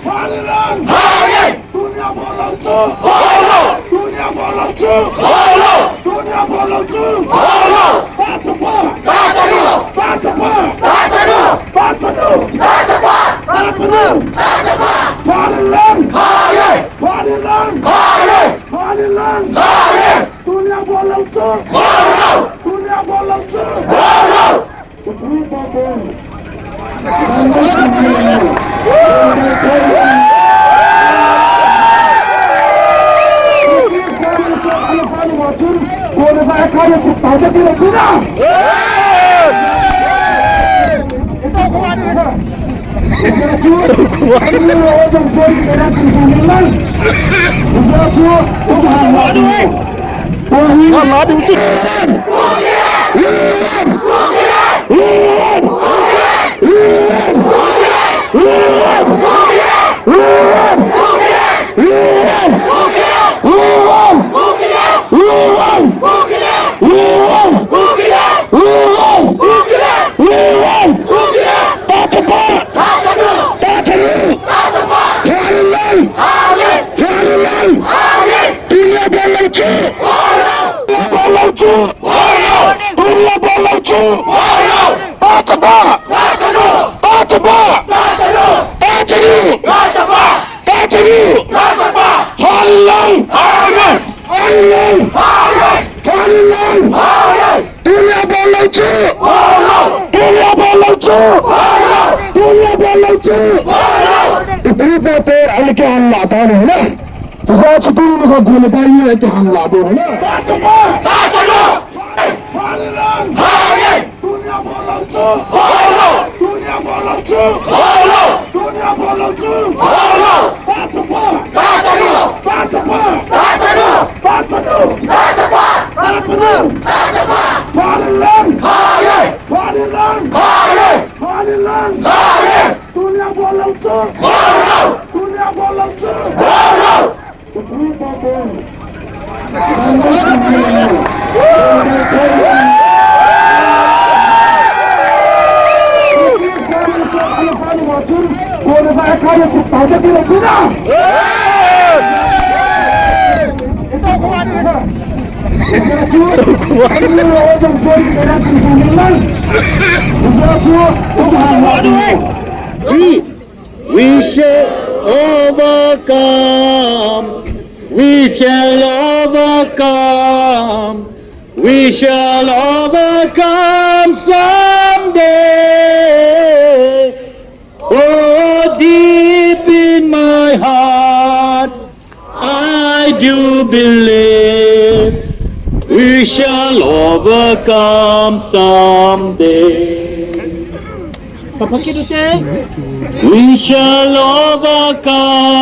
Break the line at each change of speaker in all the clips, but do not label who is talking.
Harilan, dunia boloncu, dunia boloncu, dunia boloncu, baca apa? Baca dulu, baca apa? Baca dulu, baca dulu, baca apa? Baca dulu, baca apa? Harilan, Harilan, Harilan, dunia boloncu, dunia boloncu, عليك هلا تعالوا هنا إذا تقولوا لك قول بايو أنت هلا هنا dunia boloncu, dunia boloncu, dunia boloncu, baca apa? Baca dulu, baca apa? Baca dulu, baca dulu, baca apa? Baca dulu, baca apa? Harilan, Harilan, Harilan, dunia boloncu, dunia boloncu, boleh saya kaya kita tidak guna. Itu aku ada. We shall overcome. We shall overcome. We shall overcome someday. Oh, deep in my heart, I do believe we shall overcome someday. We shall overcome.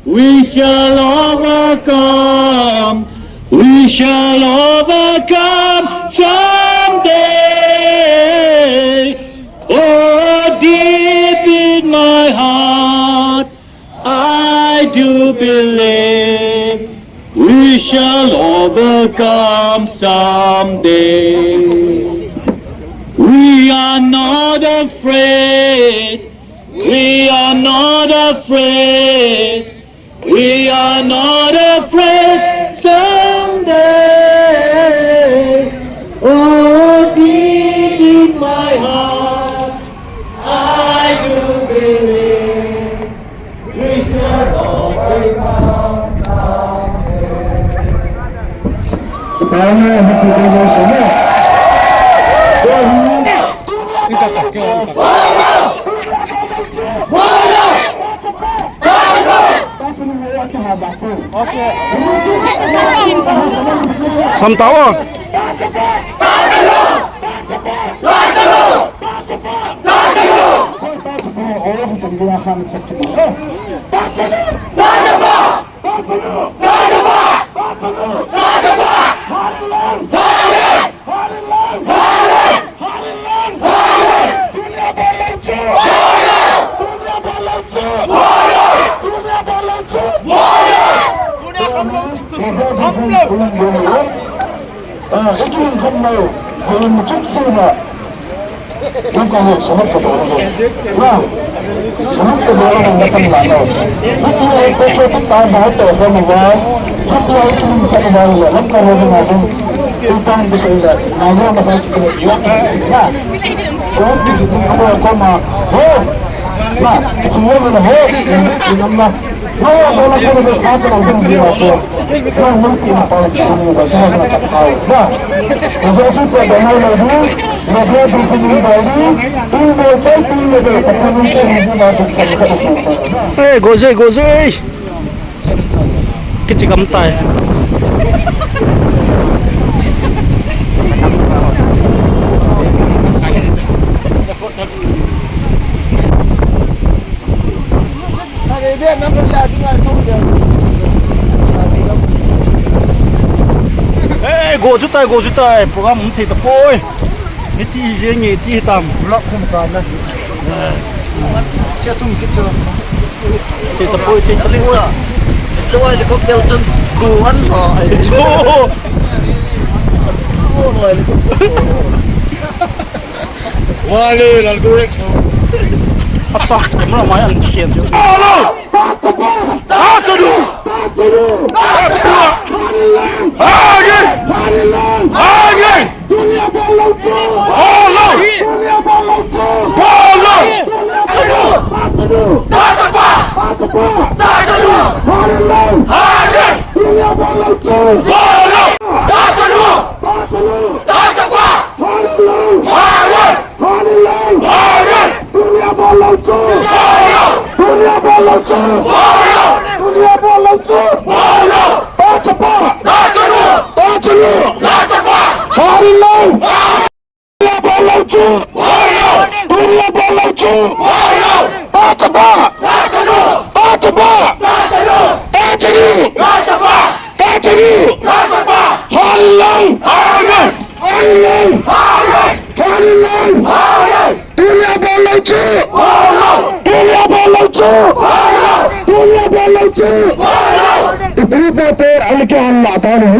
We shall overcome. We shall overcome someday. Oh, deep in my heart, I do believe we shall overcome someday. We are not afraid. We are not afraid. We are not afraid someday. Oh, deep in my heart, I do believe we shall overcome
Samtawa.
해주는 정말 좋은 촉수가 평가를 정확하게 하는 거. Sunod ka ba ang nakamlano? Nakuha ko sa pagtabaho to sa mga nakuha ko sa pagtabaho. Alam ka rin natin. Upang gusto ila. Namu masakit ko na iwan. Na. Kung dito ako ma. Ma. Semua mana ho. Inam na. Nawa ko lang ko na sa atin ang hindi ako. Kung mungkin pa ang sino ba sa mga tao. Na. Kasi pa dahil na din. Nagaya din sa mga bayi. Imo sa tingin na pagkakas hindi natin pagkakasupan.
Gozoy. Kecikam tay. Gozutai, program mesti terpoi. Itu je itu hitam. Blok kumpulan. Cetung kita. Kita terpoi kita lingsa. Coba helikopter cun guan so. Wale lalu apa? Mana mayan siap. Halo. Tadu. Hagi. Dunia balauco. Halo. Dunia balauco. Halo. Tadu. Tadu. Hagi. Dunia balauco. Halo. Tadu. Dunia balauco. Dunia balauco. Dunia balauco. Itu betul, alkitab Allah tahu,